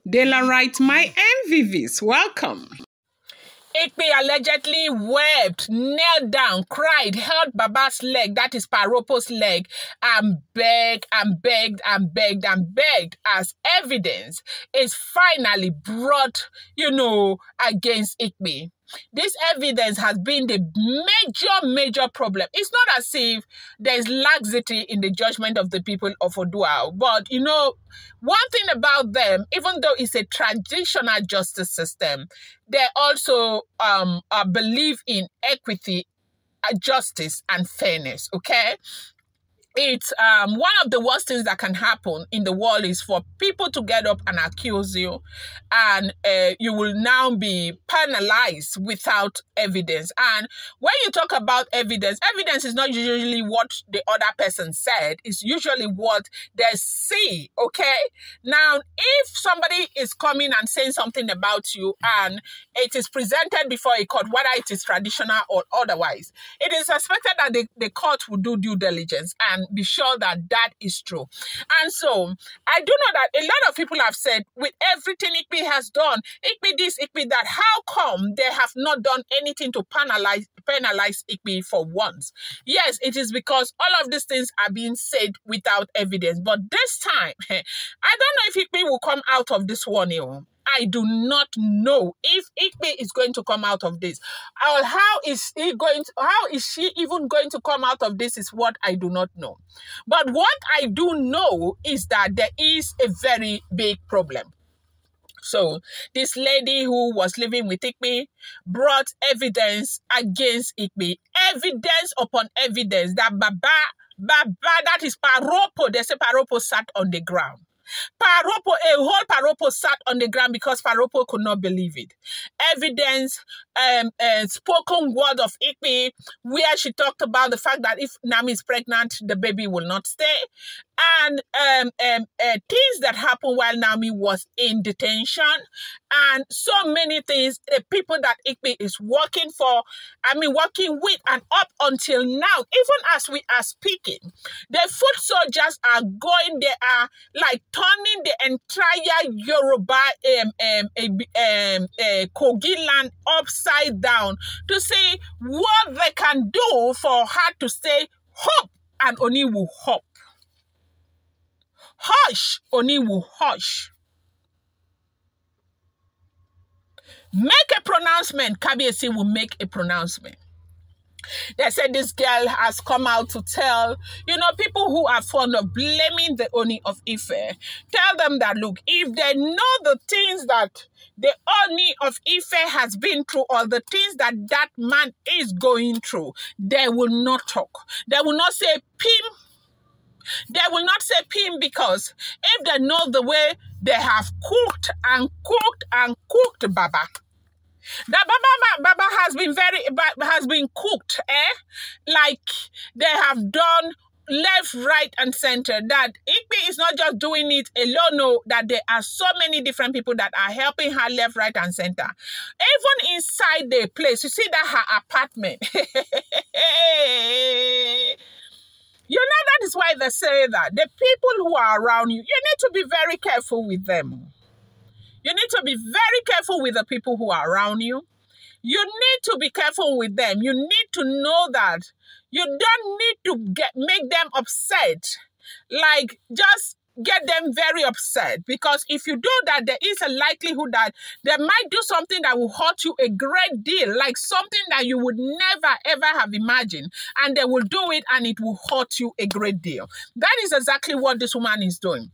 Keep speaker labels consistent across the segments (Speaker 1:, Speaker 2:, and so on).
Speaker 1: Daylight, my MVVs, welcome.
Speaker 2: Igbi allegedly wept, knelt down, cried, held Baba's leg, that is Paropo's leg, and begged as evidence is finally brought, against Igbi. This evidence has been the major problem. It's not as if there's laxity in the judgment of the people of Odua, but one thing about them, even though it's a traditional justice system, they also believe in equity, justice, and fairness, okay? It's one of the worst things that can happen in the world is for people to get up and accuse you, and you will now be penalized without evidence. And when you talk about evidence is not usually what the other person said. It's usually what they see, okay? Now, if somebody is coming and saying something about you and it is presented before a court, whether it is traditional or otherwise, it is expected that the court will do due diligence and be sure that that is true. And so I do know that a lot of people have said, with everything Igbi has done, Igbi this, Igbi that, how come they have not done anything to penalize Igbi for once? Yes, it is because all of these things are being said without evidence. But this time, I don't know if Igbi will come out of this one. I do not know if Igbi is going to come out of this. Or how is she even going to come out of this is what I do not know. But what I do know is that there is a very big problem. So this lady who was living with Igbi brought evidence against Igbi. Evidence upon evidence that Baba, that is Paropo, they say Paropo sat on the ground. Paropo, a whole Paropo sat on the ground because Paropo could not believe it. Evidence, spoken word of Igbi, where she talked about the fact that if Nami is pregnant, the baby will not stay. And things that happened while Nami was in detention, and so many things, people that Igbi is working with, and up until now, even as we are speaking, the foot soldiers are going, they are like turning the entire Yoruba Kogi land upside down to see what they can do for her to say hope, and Oni will hope. Hush, Oni will hush. Make a pronouncement, Kabiyesi will make a pronouncement. They said this girl has come out to tell, people who are fond of blaming the Ooni of Ife, tell them that, look, if they know the things that the Ooni of Ife has been through, or the things that that man is going through, they will not talk. They will not say, Pim. They will not say Pim, because if they know the way they have cooked Baba, that Baba has been cooked, like they have done left, right, and center. That Igbi is not just doing it alone, no, that there are so many different people that are helping her left, right, and center. Even inside the place, you see that her apartment. That is why they say that the people who are around you, you need to be very careful with them. You need to be very careful with the people who are around you. You need to be careful with them. You need to know that you don't need to make them upset. Like, just get them very upset, because if you do that, there is a likelihood that they might do something that will hurt you a great deal, like something that you would never ever have imagined, and they will do it and it will hurt you a great deal. That is exactly what this woman is doing.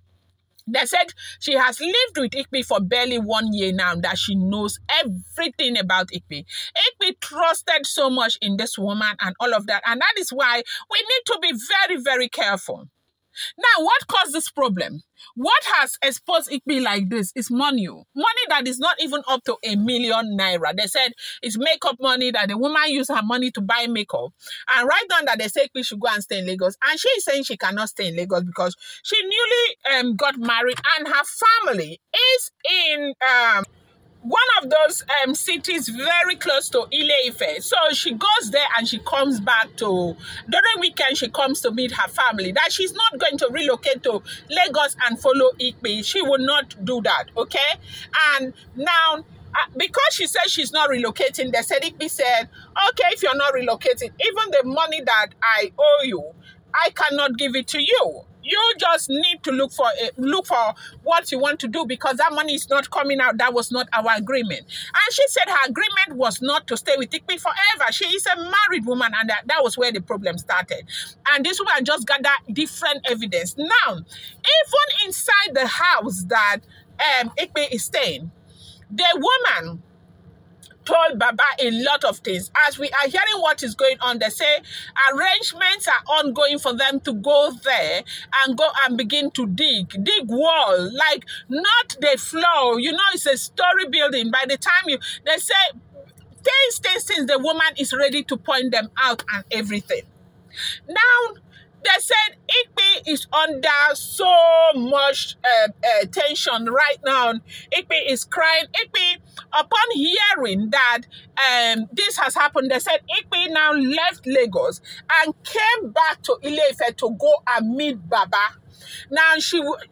Speaker 2: They said she has lived with Igbi for barely 1 year now, that she knows everything about Igbi. Igbi trusted so much in this woman and all of that, and that is why we need to be very, very careful. Now, what caused this problem? What has exposed Igbi like this is money. Money that is not even up to ₦1 million. They said it's makeup money, that the woman used her money to buy makeup. And right now that they say Igbi should go and stay in Lagos. And she is saying she cannot stay in Lagos because she newly got married and her family is in one of those cities very close to Ile-Ife. So she goes there and she comes back to, during weekend, she comes to meet her family. That she's not going to relocate to Lagos and follow Igbi. She will not do that, okay? And now, because she said she's not relocating, they said, Igbi said, okay, if you're not relocating, even the money that I owe you, I cannot give it to you. You just need to look for what you want to do, because that money is not coming out. That was not our agreement. And she said her agreement was not to stay with Igbi forever. She is a married woman, and that was where the problem started. And this woman just got that different evidence. Now, even inside the house that Igbi is staying, the woman told Baba a lot of things. As we are hearing what is going on, they say arrangements are ongoing for them to go there and go and begin to dig wall, like not the floor. You know, it's a story building. By the time they say things, the woman is ready to point them out and everything. Now, they said Igbi is under so much tension right now. Igbi is crying. Igbi, upon hearing that this has happened, they said Igbi now left Lagos and came back to Ile-Ife to go and meet Baba. Now,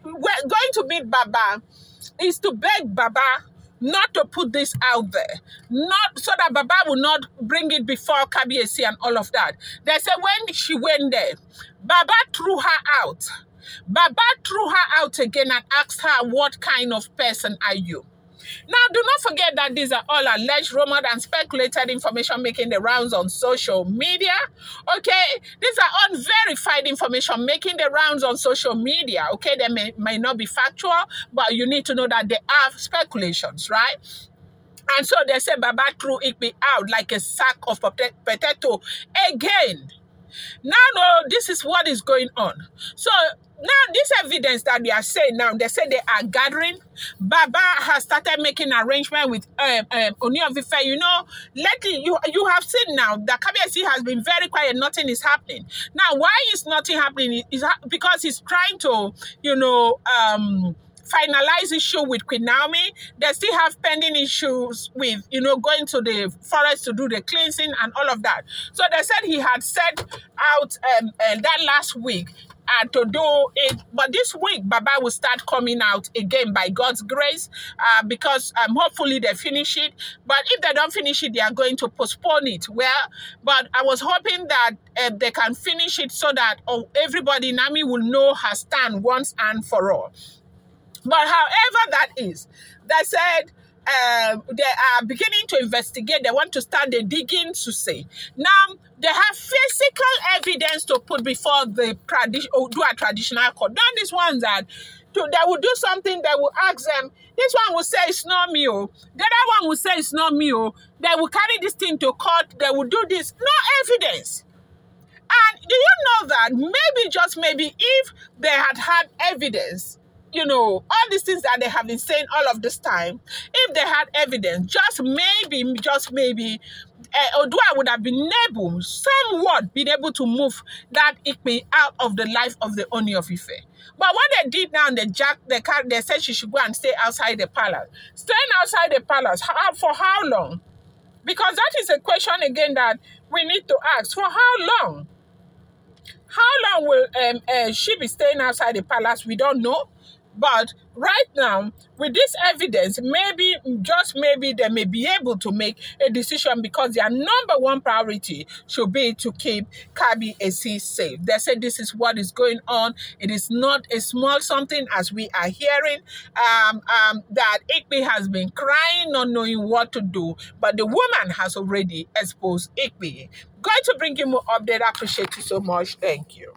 Speaker 2: going to meet Baba is to beg Baba not to put this out there, not so that Baba will not bring it before Kabiyesi and all of that. They said when she went there, Baba threw her out. Baba threw her out again and asked her, what kind of person are you? Now, do not forget that these are all alleged, rumored, and speculated information making the rounds on social media. Okay? These are unverified information making the rounds on social media. Okay? They may not be factual, but you need to know that they are speculations, right? And so they say Baba threw Igbi out like a sack of potato again. Now, no, this is what is going on. So, now, this evidence that they are saying now, they say they are gathering. Baba has started making arrangement with Ooni Of Ife. You know, lately, you have seen now that Kabiyesi has been very quiet. Nothing is happening. Now, why is nothing happening? Is because he's trying to, you know, finalize issue with Queen Naomi. They still have pending issues with, you know, going to the forest to do the cleansing and all of that. So they said he had set out that last week to do it, but this week Baba will start coming out again by God's grace, because hopefully they finish it. But if they don't finish it, they are going to postpone it. Well, but I was hoping that they can finish it so that everybody in Army will know her stand once and for all. But however that is, they said they are beginning to investigate. They want to start the digging to say. Now, they have physical evidence to put before the do a traditional court. Not these ones that they will do something, they will ask them, this one will say it's not me, oh. The other one will say it's not me, oh. They will carry this thing to court, they will do this. No evidence. And do you know that maybe, just maybe, if they had evidence, you know, all these things that they have been saying all of this time, if they had evidence, just maybe, Odua would have been able, somewhat been able to move that Igbi out of the life of the Ooni of Ife. But what they did now, they jacked the car, they said she should go and stay outside the palace. Staying outside the palace, for how long? Because that is a question again that we need to ask. For how long? How long will she be staying outside the palace? We don't know. But right now, with this evidence, maybe, just maybe, they may be able to make a decision, because their number one priority should be to keep Kabiyesi safe. They say this is what is going on. It is not a small something, as we are hearing, that Igbi has been crying, not knowing what to do. But the woman has already exposed Igbi. Going to bring you more update. I appreciate you so much. Thank you.